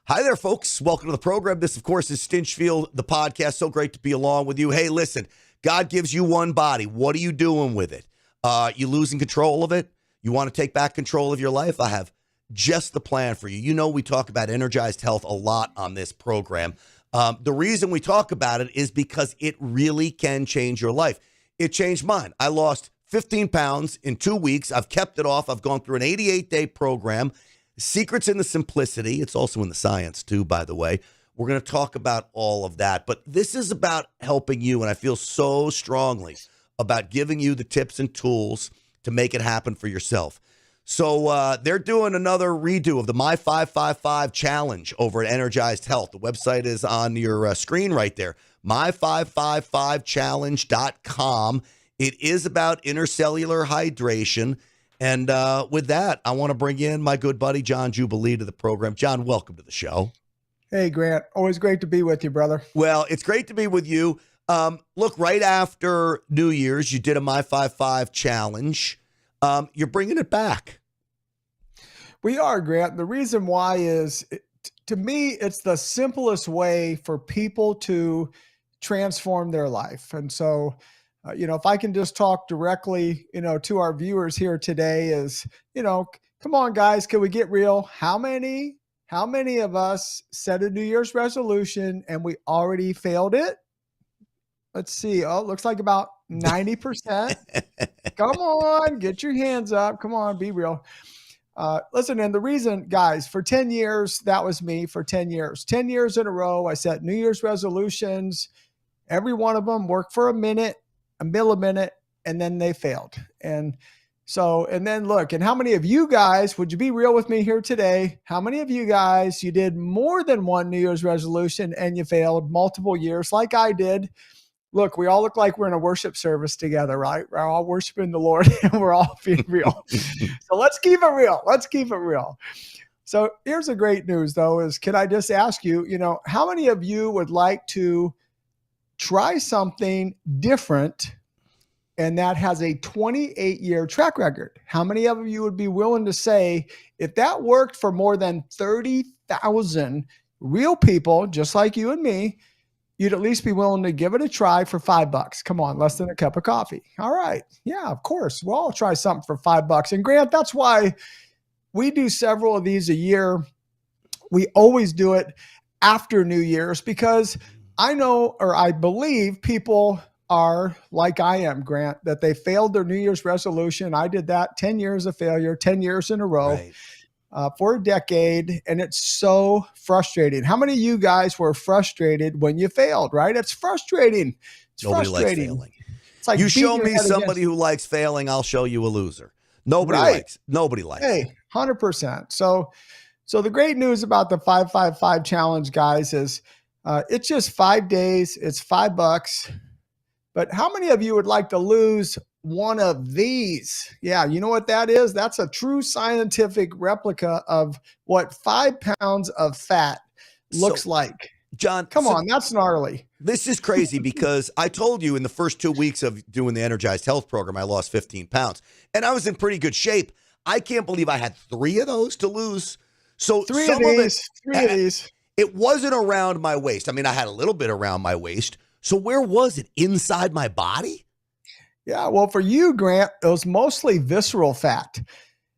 Hi there, folks. Welcome to the program. This, of course, is Stinchfield, the podcast. So great to be along with you. Hey, listen, God gives you one body. What are you doing with it? You losing control of it? You want to take back control of your life? I have just the plan for you. You know, we talk about Energized Health a lot on this program. The reason we talk about it is because it really can change your life. It changed mine. I lost 15 pounds in 2 weeks. I've kept it off. I've gone through an 88-day program. Secrets in the simplicity. It's also in the science, too, by the way. We're going to talk about all of that. But this is about helping you, and I feel so strongly about giving you the tips and tools to make it happen for yourself. So they're doing another redo of the My 555 Challenge over at Energized Health. The website is on your screen right there, my555challenge.com. It is about intercellular hydration. And with that, I want to bring in my good buddy, John Jubilee, to the program. John, welcome to the show. Hey, Grant. Always great to be with you, brother. Well, it's great to be with you. Look, right after New Year's, you did a My 55 Challenge. You're bringing it back. We are, Grant. The reason why is, to me, it's the simplest way for people to transform their life. And so, if I can just talk directly, to our viewers here today is, come on, guys, can we get real? How many of us set a New Year's resolution and we already failed it? Let's see. Oh, it looks like about 90%. Come on, get your hands up. Come on, be real. Listen, and the reason, guys, for 10 years, that was me for 10 years. 10 years in a row, I set New Year's resolutions. Every one of them worked for a minute, and then they failed. And then look, and how many of you guys, would you be real with me here today? How many of you guys, you did more than one New Year's resolution and you failed multiple years like I did? Look, we all look like we're in a worship service together, right? We're all worshiping the Lord and we're all being real. So let's keep it real. Let's keep it real. So here's the great news though, is can I just ask you, how many of you would like to try something different and that has a 28-year track record? How many of you would be willing to say, if that worked for more than 30,000 real people, just like you and me, you'd at least be willing to give it a try for $5? Come on, less than a cup of coffee. All right. Yeah, of course. We'll all try something for $5. And Grant, that's why we do several of these a year. We always do it after New Year's because I know, or I believe people are like I am, Grant, that they failed their New Year's resolution. I did that 10 years of failure, 10 years in a row. Right. For a decade, and it's so frustrating. How many of you guys were frustrated when you failed, right? It's frustrating. Nobody likes failing. It's like you show me somebody who likes failing, I'll show you a loser. Nobody likes it. 100%. So the great news about the 555 Challenge, guys, is it's just 5 days. It's $5. But how many of you would like to lose one of these? Yeah, you know what that is? That's a true scientific replica of what 5 pounds of fat looks like. John, come on, that's gnarly. This is crazy because I told you in the first 2 weeks of doing the Energized Health program, I lost 15 pounds and I was in pretty good shape. I can't believe I had 3 of those to lose. So three of these. It wasn't around my waist. I mean, I had a little bit around my waist. So where was it? Inside my body? Yeah, well, for you, Grant, it was mostly visceral fat.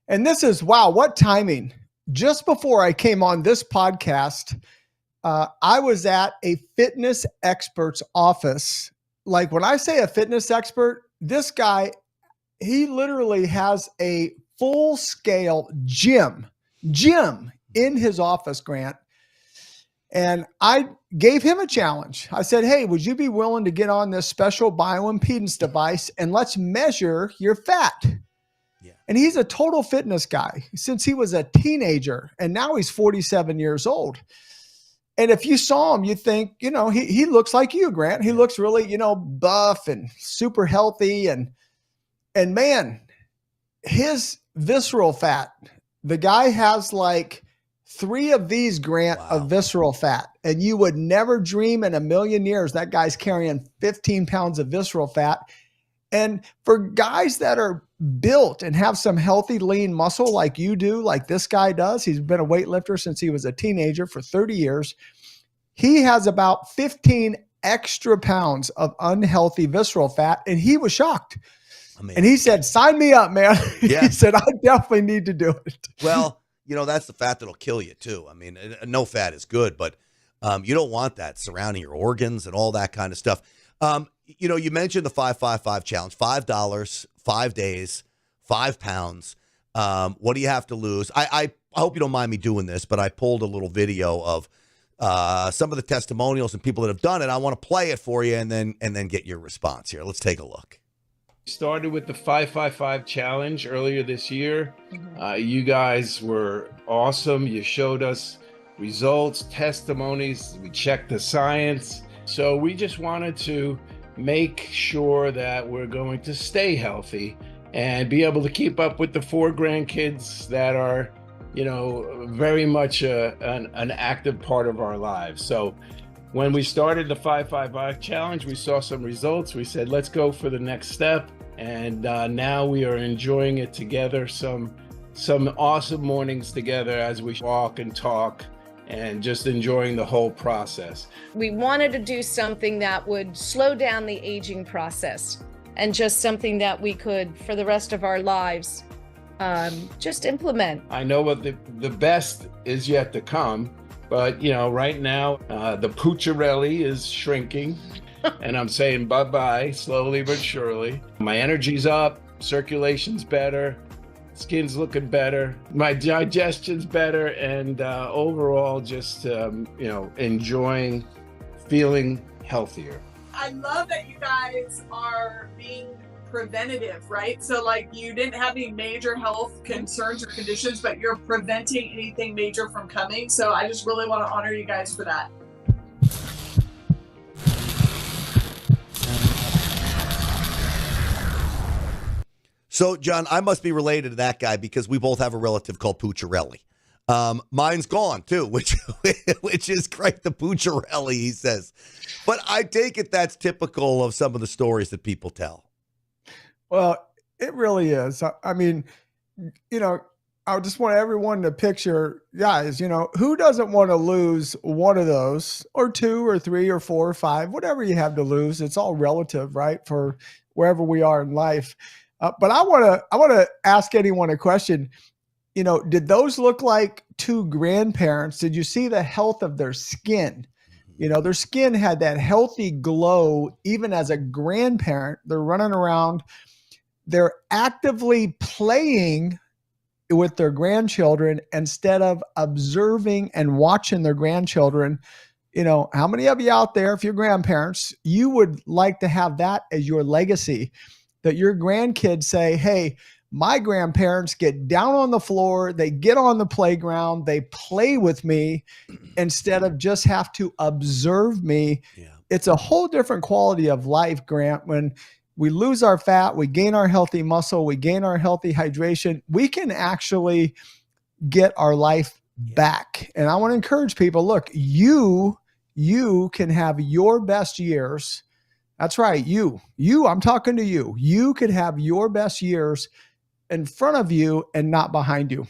And this is, wow, what timing. Just before I came on this podcast, I was at a fitness expert's office. Like when I say a fitness expert, this guy, he literally has a full-scale gym in his office, Grant. And I gave him a challenge. I said, hey, would you be willing to get on this special bioimpedance device and let's measure your fat? Yeah. And he's a total fitness guy since he was a teenager, and now he's 47 years old. And if you saw him, you think, he looks like you, Grant. He looks really, buff and super healthy. And man, his visceral fat, the guy has like 3 of these, Grant, of visceral fat. And you would never dream in a million years that guy's carrying 15 pounds of visceral fat. And for guys that are built and have some healthy, lean muscle like you do, like this guy does, he's been a weightlifter since he was a teenager for 30 years. He has about 15 extra pounds of unhealthy visceral fat, and he was shocked. And he said, sign me up, man. Yeah. He said, I definitely need to do it. Well, that's the fat that'll kill you too. I mean, no fat is good, but you don't want that surrounding your organs and all that kind of stuff. You mentioned the 5-5-5 challenge, $5, 5 days, 5 pounds. What do you have to lose? I hope you don't mind me doing this, but I pulled a little video of some of the testimonials and people that have done it. I want to play it for you and then get your response here. Let's take a look. Started with the 5-5-5 challenge earlier this year. You guys were awesome. You showed us results, testimonies. We checked the science. So we just wanted to make sure that we're going to stay healthy and be able to keep up with the 4 grandkids that are, very much an active part of our lives. So when we started the 5-5-5 challenge, we saw some results. We said, let's go for the next step. And now we are enjoying it together. Some awesome mornings together as we walk and talk and just enjoying the whole process. We wanted to do something that would slow down the aging process and just something that we could, for the rest of our lives, just implement. I know what the best is yet to come, but right now the Pucciarelli is shrinking and I'm saying bye-bye slowly but surely. My energy's up, circulation's better, skin's looking better, my digestion's better, and overall just enjoying feeling healthier. I love that you guys are being preventative, right? So you didn't have any major health concerns or conditions, but you're preventing anything major from coming. So I just really want to honor you guys for that. So, John, I must be related to that guy because we both have a relative called Pucciarelli. Mine's gone, too, which is great, the Pucciarelli, he says. But I take it that's typical of some of the stories that people tell. Well, it really is. I mean, I just want everyone to picture, guys, who doesn't want to lose one of those, or 2 or 3 or 4 or 5, whatever you have to lose. It's all relative, right, for wherever we are in life. But I want to ask anyone a question. Did those look like 2 grandparents? Did you see the health of their skin? Their skin had that healthy glow even as a grandparent. They're running around. They're actively playing with their grandchildren instead of observing and watching their grandchildren. How many of you out there, if you're grandparents, you would like to have that as your legacy, that your grandkids say, hey, my grandparents get down on the floor, they get on the playground, they play with me instead of just have to observe me. Yeah. It's a whole different quality of life, Grant. When we lose our fat, we gain our healthy muscle, we gain our healthy hydration, we can actually get our life back. And I want to encourage people, look, you can have your best years. That's right. You, I'm talking to you. You could have your best years in front of you and not behind you.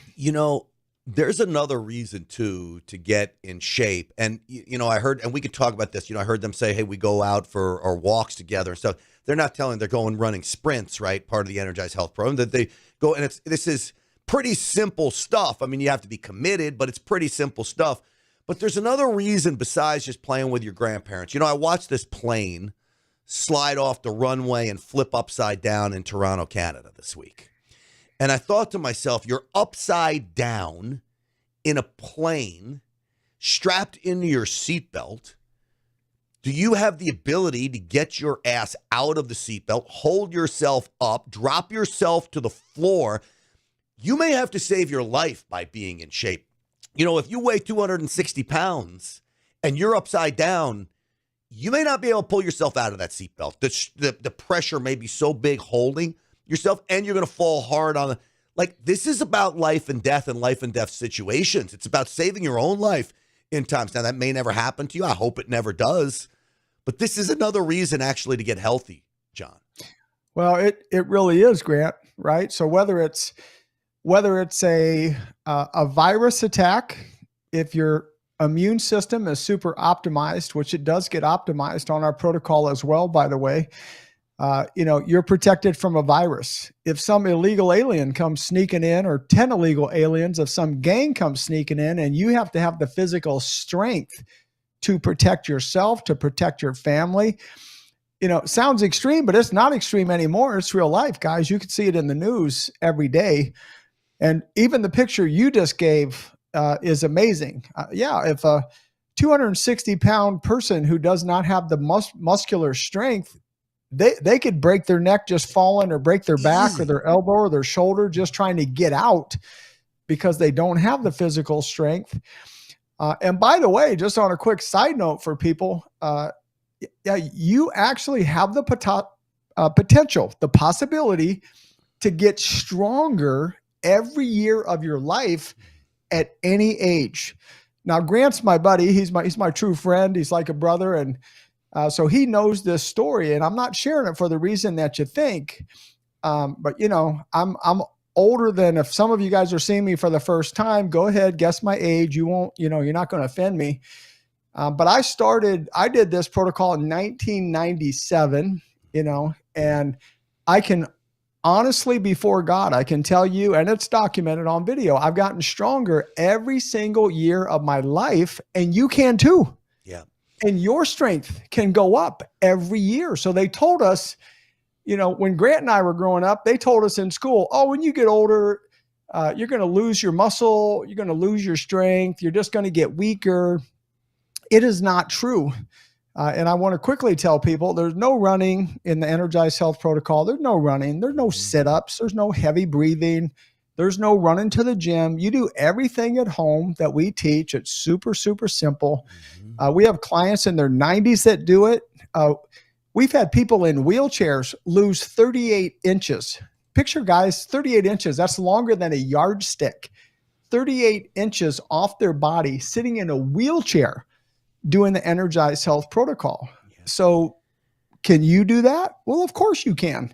There's another reason to get in shape. And, I heard, and we could talk about this, I heard them say, hey, we go out for our walks together and stuff. They're not telling, they're going running sprints, right? Part of the Energized Health program that they go. And this is pretty simple stuff. I mean, you have to be committed, but it's pretty simple stuff. But there's another reason besides just playing with your grandparents. I watched this plane slide off the runway and flip upside down in Toronto, Canada this week. And I thought to myself, you're upside down in a plane, strapped into your seatbelt. Do you have the ability to get your ass out of the seatbelt, hold yourself up, drop yourself to the floor? You may have to save your life by being in shape. If you weigh 260 pounds and you're upside down, you may not be able to pull yourself out of that seatbelt. The pressure may be so big holding yourself, and you're going to fall hard on this is about life and death situations. It's about saving your own life in times. Now, that may never happen to you. I hope it never does. But this is another reason actually to get healthy, John. Well, it really is, Grant, right? So whether it's a virus attack, if your immune system is super optimized, which it does get optimized on our protocol as well, by the way, you're protected from a virus. If some illegal alien comes sneaking in, or 10 illegal aliens, if some gang comes sneaking in, and you have to have the physical strength to protect yourself, to protect your family. Sounds extreme, but it's not extreme anymore. It's real life, guys. You can see it in the news every day. And even the picture you just gave is amazing. If a 260-pound person who does not have the muscular strength, they could break their neck just falling, or break their back or their elbow or their shoulder just trying to get out, because they don't have the physical strength. And by the way, just on a quick side note for people, you actually have the potential, the possibility to get stronger every year of your life at any age. Now, Grant's my buddy. He's my true friend. He's like a brother. And so he knows this story, and I'm not sharing it for the reason that you think. But I'm older than, if some of you guys are seeing me for the first time, go ahead, guess my age. You won't, you're not going to offend me. But I did this protocol in 1997, and I can honestly, before God, I can tell you, and it's documented on video, I've gotten stronger every single year of my life, and you can too. Yeah. And your strength can go up every year. So they told us, when Grant and I were growing up, they told us in school, when you get older, you're going to lose your muscle, you're going to lose your strength, you're just going to get weaker. It is not true. And I want to quickly tell people, there's no running in the Energized Health protocol. There's no running. There's no sit-ups. There's no heavy breathing. There's no running to the gym. You do everything at home that we teach. It's super, super simple. We have clients in their 90s that do it. We've had people in wheelchairs lose 38 inches. Picture, guys, 38 inches. That's longer than a yardstick. 38 inches off their body, sitting in a wheelchair, doing the Energized Health protocol. So can you do that? Well, of course you can.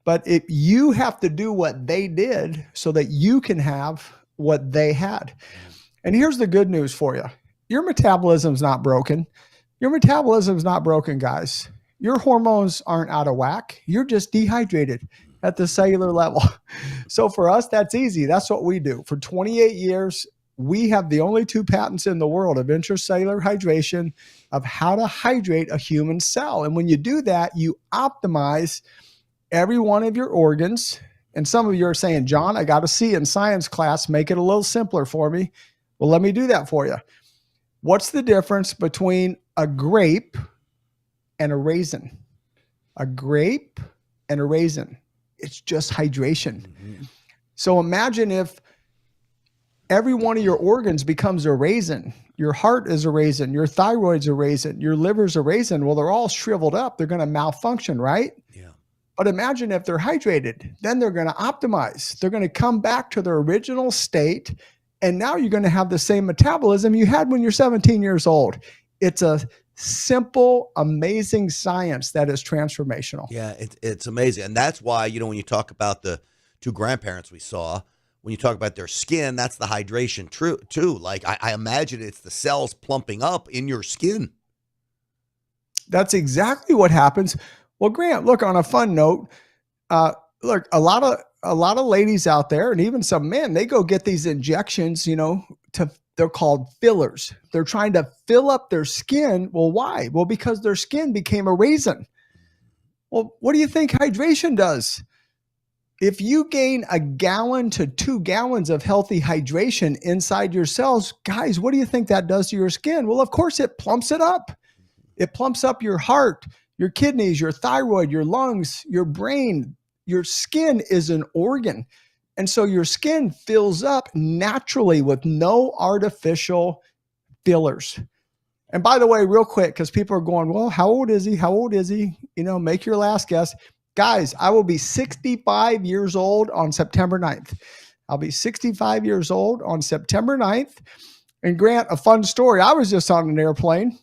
But if you have to do what they did so that you can have what they had. And here's the good news for you. Your metabolism's not broken. Your metabolism's not broken, guys. Your hormones aren't out of whack. You're just dehydrated at the cellular level. So for us, that's easy. That's what we do. For 28 years, we have the only 2 patents in the world of intracellular hydration, of how to hydrate a human cell. And when you do that, you optimize every one of your organs. And some of you are saying, John, I got to see in science class, make it a little simpler for me. Well, let me do that for you. What's the difference between a grape and a raisin? A grape and a raisin. It's just hydration. So imagine if every one of your organs becomes a raisin. Your heart is a raisin. Your thyroid's a raisin. Your liver's a raisin. Well, they're all shriveled up. They're going to malfunction, right? Yeah. But imagine if they're hydrated, then they're going to optimize. They're going to come back to their original state. And now you're going to have the same metabolism you had when you're 17 years old. It's a simple, amazing science that is transformational. Yeah, it's amazing. And that's why, when you talk about the 2 grandparents we saw, when you talk about their skin, that's the hydration too. Like I imagine it's the cells plumping up in your skin. That's exactly what happens. Well, Grant, look, on a fun note, look, a lot of ladies out there, and even some men, they go get these injections, they're called fillers. They're trying to fill up their skin. Well, why? Well, because their skin became a raisin. Well, what do you think hydration does? If you gain 1 gallon to 2 gallons of healthy hydration inside your cells, guys, what do you think that does to your skin? Well, of course, it plumps it up. It plumps up your heart, your kidneys, your thyroid, your lungs, your brain. Your skin is an organ. And so your skin fills up naturally with no artificial fillers. And by the way, real quick, because people are going, well, how old is he? How old is he? Make your last guess. Guys, I will be 65 years old on September 9th. I'll be 65 years old on September 9th. And Grant, a fun story. I was just on an airplane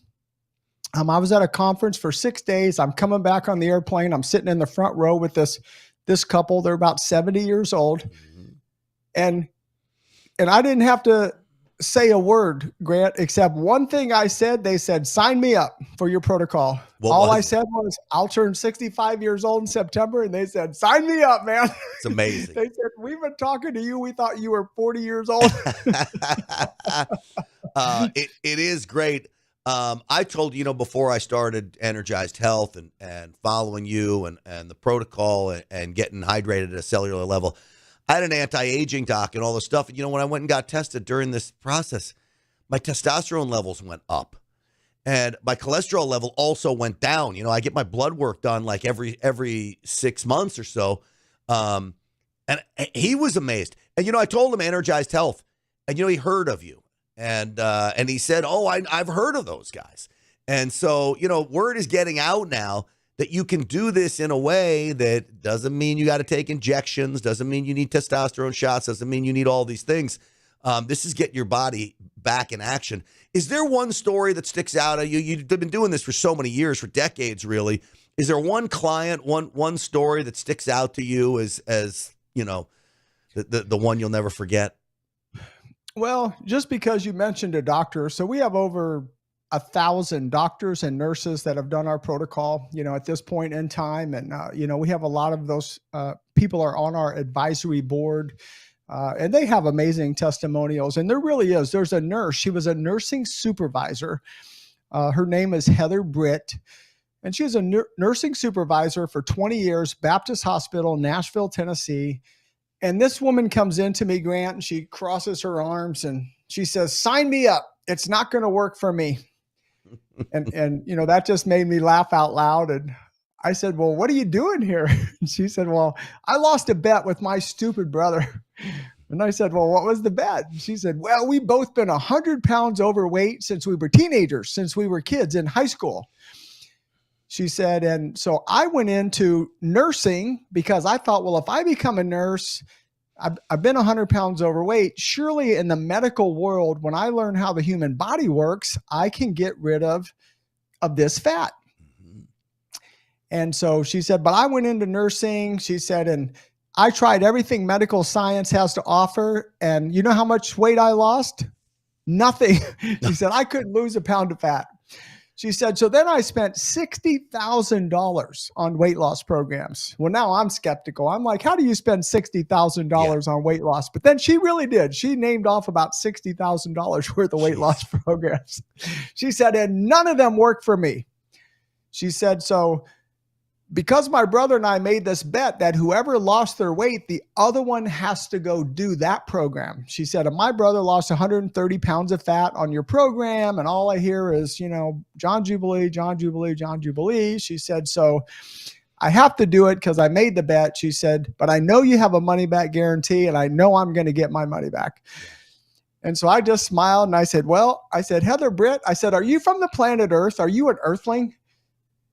I was at a conference for 6 days. I'm coming back on the airplane. I'm sitting in the front row with this couple. They're about 70 years old. And I didn't have to say a word, Grant, except one thing I said. They said, sign me up for your protocol. All I said was, I'll turn 65 years old in September. And they said, sign me up, man. It's amazing. They said, we've been talking to you. We thought you were 40 years old. It is great. I told you, before I started Energized Health and following you and the protocol and getting hydrated at a cellular level, I had an anti-aging doc and all this stuff. And, when I went and got tested during this process, my testosterone levels went up and my cholesterol level also went down. I get my blood work done like every 6 months or so. And he was amazed. And, I told him Energized Health and, he heard of you. And he said, oh, I've heard of those guys. And so, word is getting out now that you can do this in a way that doesn't mean you got to take injections, doesn't mean you need testosterone shots, doesn't mean you need all these things. This is getting your body back in action. Is there one story that sticks out at you? You've been doing this for so many years, for decades, really. Is there one client, one story that sticks out to you as the one you'll never forget? Well, just because you mentioned a doctor, so we have over 1,000 doctors and nurses that have done our protocol, at this point in time. And, we have a lot of those people are on our advisory board and they have amazing testimonials. And there really is. There's a nurse. She was a nursing supervisor. Her name is Heather Britt. And she was a nursing supervisor for 20 years, Baptist Hospital, Nashville, Tennessee. And this woman comes into me, Grant, and she crosses her arms and she says, sign me up. It's not going to work for me. And that just made me laugh out loud. And I said, well, what are you doing here? And she said, well, I lost a bet with my stupid brother. And I said, well, what was the bet? And she said, well, we both been 100 pounds overweight since we were teenagers, since we were kids in high school. She said, and so I went into nursing because I thought, well, if I become a nurse, I've been 100 pounds overweight. Surely in the medical world, when I learn how the human body works, I can get rid of this fat. Mm-hmm. And so she said, but I went into nursing. She said, and I tried everything medical science has to offer. And you know how much weight I lost? Nothing. She said, I couldn't lose a pound of fat. She said, so then I spent $60,000 on weight loss programs. Well, now I'm skeptical. I'm like, how do you spend $60,000 on weight loss? But then she really did. She named off about $60,000 worth of weight loss programs. She said, and none of them worked for me. She said, so because my brother and I made this bet that whoever lost their weight, the other one has to go do that program. She said, and my brother lost 130 pounds of fat on your program. And all I hear is, John Jubilee, John Jubilee, John Jubilee. She said, so I have to do it because I made the bet. She said, but I know you have a money back guarantee and I know I'm going to get my money back. And so I just smiled and I said, Heather Britt, I said, are you from the planet Earth? Are you an earthling?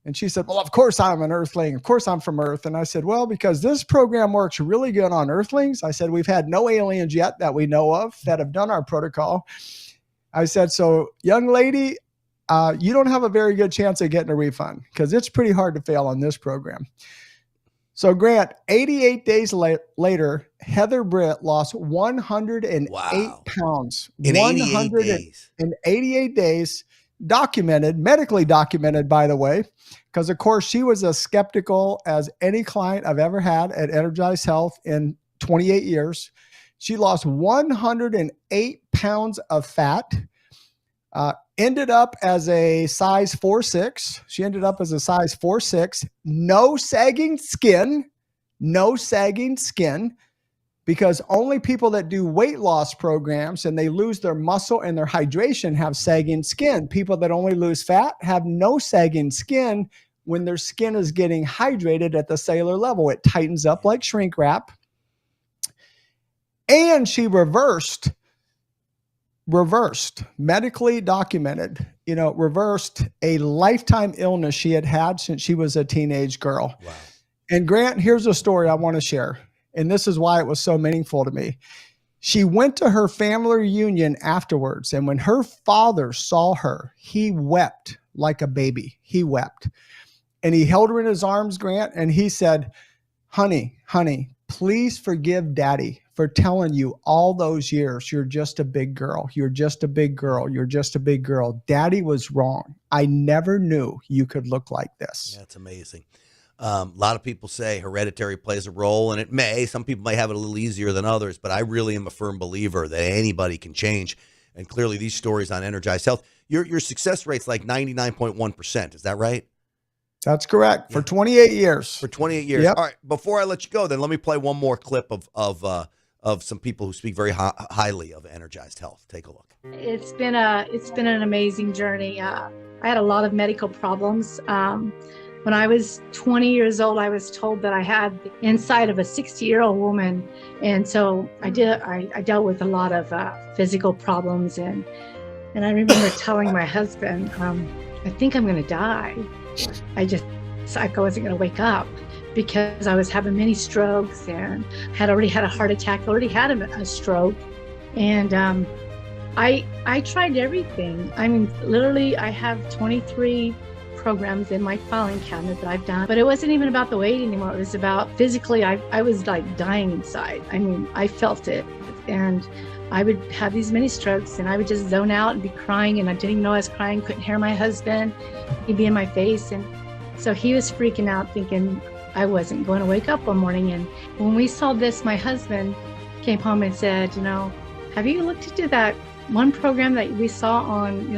And she said, well, of course I'm an earthling. Of course I'm from Earth. And I said, well, because this program works really good on earthlings. I said, we've had no aliens yet that we know of that have done our protocol. I said, so young lady, you don't have a very good chance of getting a refund because it's pretty hard to fail on this program. So Grant, 88 days later, Heather Britt lost 108 pounds. In 88 days. In 88 days. Documented, medically documented, by the way, because of course she was as skeptical as any client I've ever had at Energized Health in 28 years. She lost 108 pounds of fat, ended up as a size 4'6". She ended up as a size 4'6", no sagging skin, because only people that do weight loss programs and they lose their muscle and their hydration have sagging skin. People that only lose fat have no sagging skin when their skin is getting hydrated at the cellular level. It tightens up like shrink wrap. And she reversed, medically documented, reversed a lifetime illness she had had since she was a teenage girl. Wow. And Grant, here's a story I want to share. And this is why it was so meaningful to me. She went to her family reunion afterwards. And when her father saw her, he wept like a baby. He wept. And he held her in his arms, Grant, and he said, honey, please forgive Daddy for telling you all those years, you're just a big girl. You're just a big girl. You're just a big girl. Daddy was wrong. I never knew you could look like this. That's amazing. A lot of people say hereditary plays a role, and it may. Some people may have it a little easier than others, but I really am a firm believer that anybody can change. And clearly these stories on Energized Health, your success rate's like 99.1%. Is that right? That's correct. For 28 years. For 28 years. Yep. All right. Before I let you go, then let me play one more clip of some people who speak very highly of Energized Health. Take a look. It's been an amazing journey. I had a lot of medical problems. When I was 20 years old, I was told that I had the inside of a 60-year-old woman, and so I dealt with a lot of physical problems, and I remember telling my husband, I think I'm going to die. I wasn't going to wake up because I was having many strokes and had already had a heart attack, already had a stroke, and I tried everything. I mean, literally, I have 23 programs in my filing cabinet that I've done, but it wasn't even about the weight anymore. It was about physically, I was like dying inside. I mean, I felt it, and I would have these many strokes, and I would just zone out and be crying, and I didn't even know I was crying, couldn't hear my husband. He'd be in my face, and so he was freaking out, thinking I wasn't going to wake up one morning. And when we saw this, my husband came home and said, have you looked into that one program that we saw on,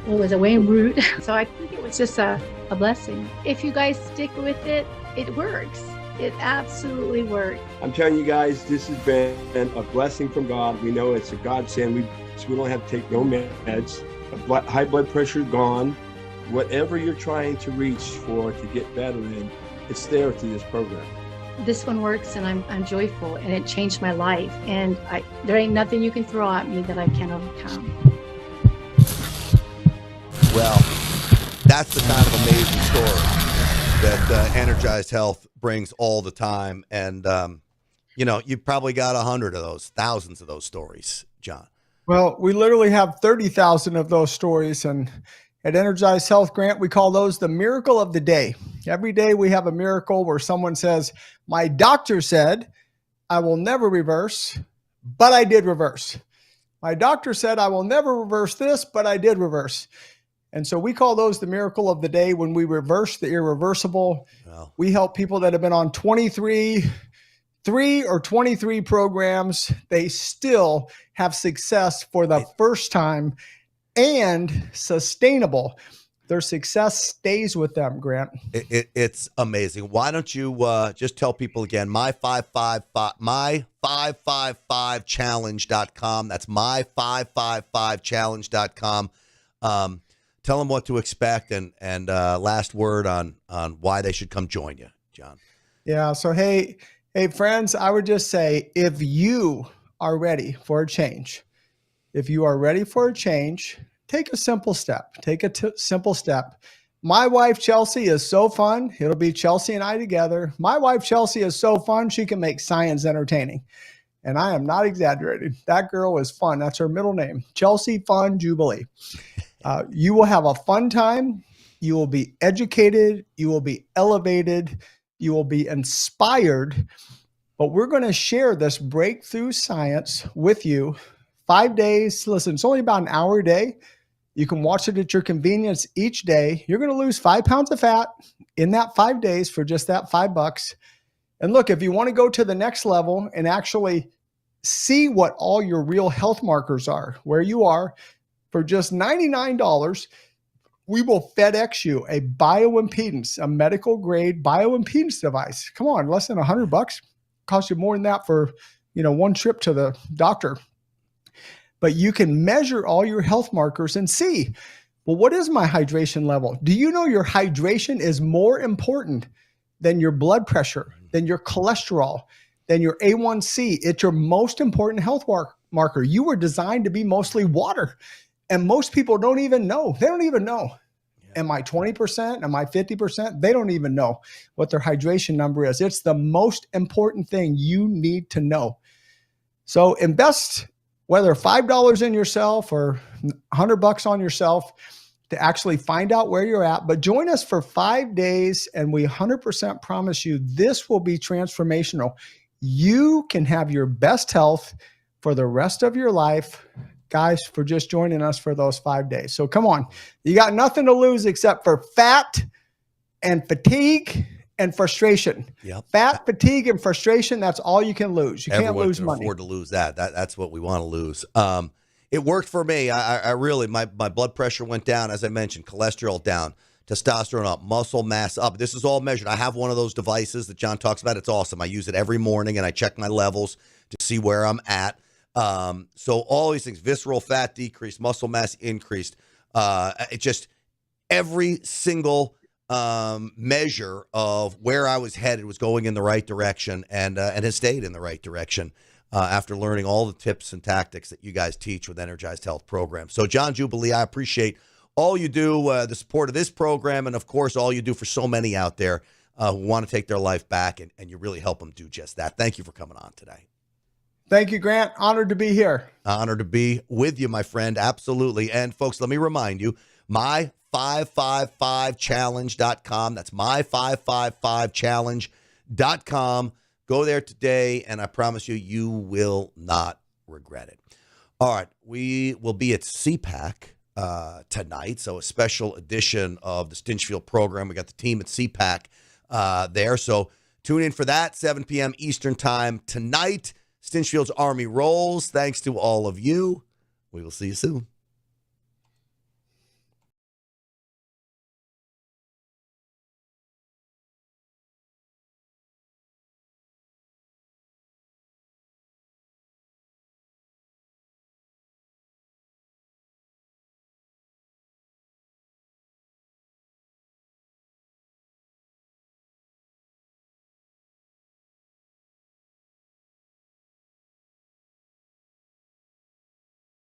what was it, Wayne Root? So I think it was just a blessing. If you guys stick with it, it works. It absolutely works. I'm telling you guys, this has been a blessing from God. We know it's a godsend. So we don't have to take no meds. High blood pressure gone. Whatever you're trying to reach for to get better in, it's there through this program. This one works, and I'm joyful, and it changed my life. And there ain't nothing you can throw at me that I can't overcome. Well, that's the kind of amazing story that Energized Health brings all the time. And, you've probably got 100 of those, thousands of those stories, John. Well, we literally have 30,000 of those stories. And at Energized Health, Grant, we call those the miracle of the day. Every day we have a miracle where someone says, my doctor said I will never reverse, but I did reverse. My doctor said I will never reverse this, but I did reverse. And so we call those the miracle of the day when we reverse the irreversible. Wow. We help people that have been on 23 programs. They still have success for the first time and sustainable. Their success stays with them, Grant. It's amazing. Why don't you just tell people again, my555challenge.com. That's my555challenge.com. Tell them what to expect and last word on why they should come join you, John. Yeah. So, hey, friends, I would just say, if you are ready for a change, take a simple step. Simple step. My wife, Chelsea, is so fun. It'll be Chelsea and I together. My wife, Chelsea, is so fun. She can make science entertaining. And I am not exaggerating. That girl is fun. That's her middle name. Chelsea Fun Jubilee. You will have a fun time. You will be educated. You will be elevated. You will be inspired. But we're going to share this breakthrough science with you. 5 days. Listen, it's only about an hour a day. You can watch it at your convenience each day. You're going to lose 5 pounds of fat in that 5 days for just that $5. And look, if you want to go to the next level and actually see what all your real health markers are, where you are, for just $99, we will FedEx you a bioimpedance, a medical grade bioimpedance device. Come on, less than $100. Cost you more than that for, one trip to the doctor. But you can measure all your health markers and see, well, what is my hydration level? Do you know your hydration is more important than your blood pressure, than your cholesterol, than your A1C? It's your most important health marker. You were designed to be mostly water. And most people don't even know. They don't even know. Yeah. Am I 20%? Am I 50%? They don't even know what their hydration number is. It's the most important thing you need to know. So invest, whether $5 in yourself or $100 on yourself, to actually find out where you're at. But join us for 5 days, and we 100% promise you this will be transformational. You can have your best health for the rest of your life, guys, for just joining us for those 5 days. So come on. You got nothing to lose except for fat and fatigue and frustration. Yep. Fat, fatigue, and frustration, that's all you can lose. You Everyone can't lose can money. afford to lose that. That's what we want to lose. It worked for me. I really, my blood pressure went down, as I mentioned, cholesterol down, testosterone up, muscle mass up. This is all measured. I have one of those devices that John talks about. It's awesome. I use it every morning, and I check my levels to see where I'm at. So all these things, visceral fat decreased, muscle mass increased. It just, every single measure of where I was headed was going in the right direction, and has stayed in the right direction after learning all the tips and tactics that you guys teach with Energized Health program. So John Jubilee, I appreciate all you do, the support of this program, and of course, all you do for so many out there who want to take their life back, and you really help them do just that. Thank you for coming on today. Thank you, Grant. Honored to be here. Honored to be with you, my friend. Absolutely. And folks, let me remind you, my555challenge.com. That's my555challenge.com. Go there today, and I promise you, you will not regret it. All right, we will be at CPAC tonight, so a special edition of the Stinchfield program. We got the team at CPAC there, so tune in for that, 7 p.m. Eastern time tonight. Stinchfield's Army rolls. Thanks to all of you. We will see you soon.